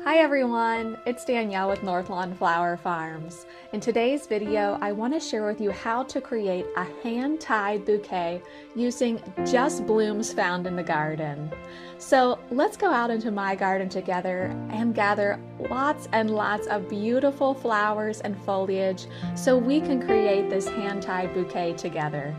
Hi everyone, it's Danielle with Northlawn Flower Farms. In today's video, I want to share with you how to create a hand-tied bouquet using just blooms found in the garden. So let's go out into my garden together and gather lots and lots of beautiful flowers and foliage so we can create this hand-tied bouquet together.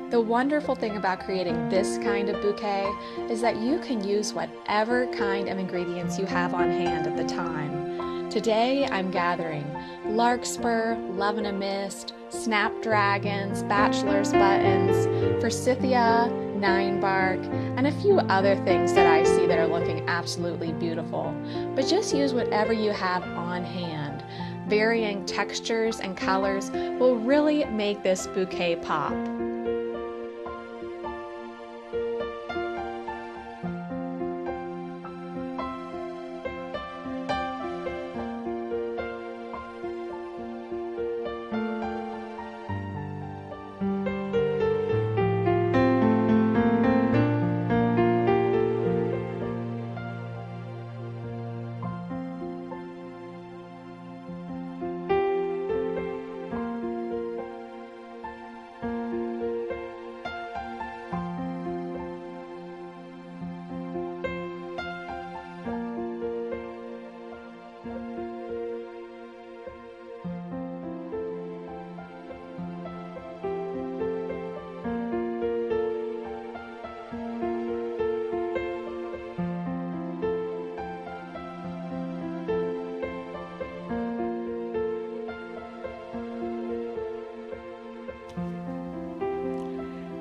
The wonderful thing about creating this kind of bouquet is that you can use whatever kind of ingredients you have on hand at the time. Today I'm gathering larkspur, love and a mist, snapdragons, bachelor's buttons, forsythia, ninebark, and a few other things that I see that are looking absolutely beautiful. But just use whatever you have on hand. Varying textures and colors will really make this bouquet pop.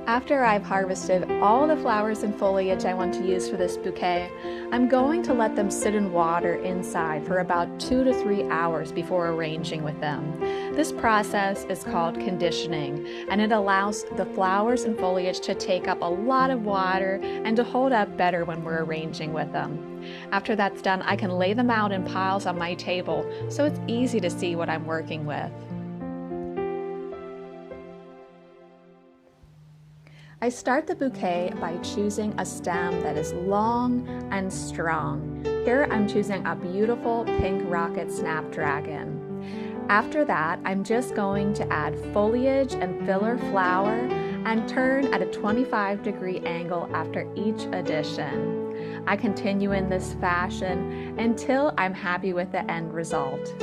After I've harvested all the flowers and foliage I want to use for this bouquet, I'm going to let them sit in water inside for about 2 to 3 hours before arranging with them. This process is called conditioning, and it allows the flowers and foliage to take up a lot of water and to hold up better when we're arranging with them. After that's done, I can lay them out in piles on my table so it's easy to see what I'm working with. I start the bouquet by choosing a stem that is long and strong. Here I'm choosing a beautiful pink rocket snapdragon. After that, I'm just going to add foliage and filler flower and turn at a 25-degree angle after each addition. I continue in this fashion until I'm happy with the end result.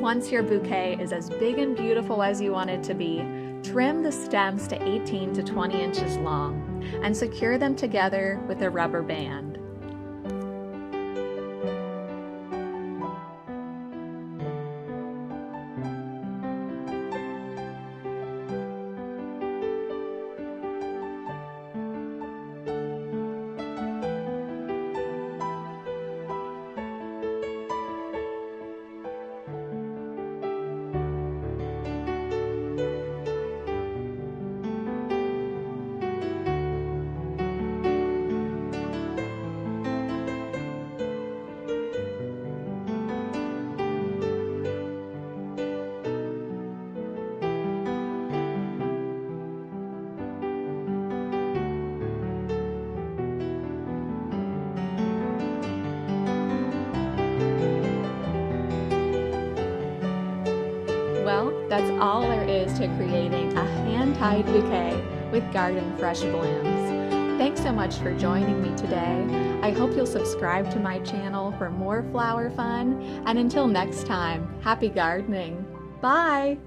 once your bouquet is as big and beautiful as you want it to be, trim the stems to 18 to 20 inches long and secure them together with a rubber band. Well, that's all there is to creating a hand-tied bouquet with Garden Fresh Blooms. Thanks so much for joining me today. I hope you'll subscribe to my channel for more flower fun, and until next time, happy gardening. Bye!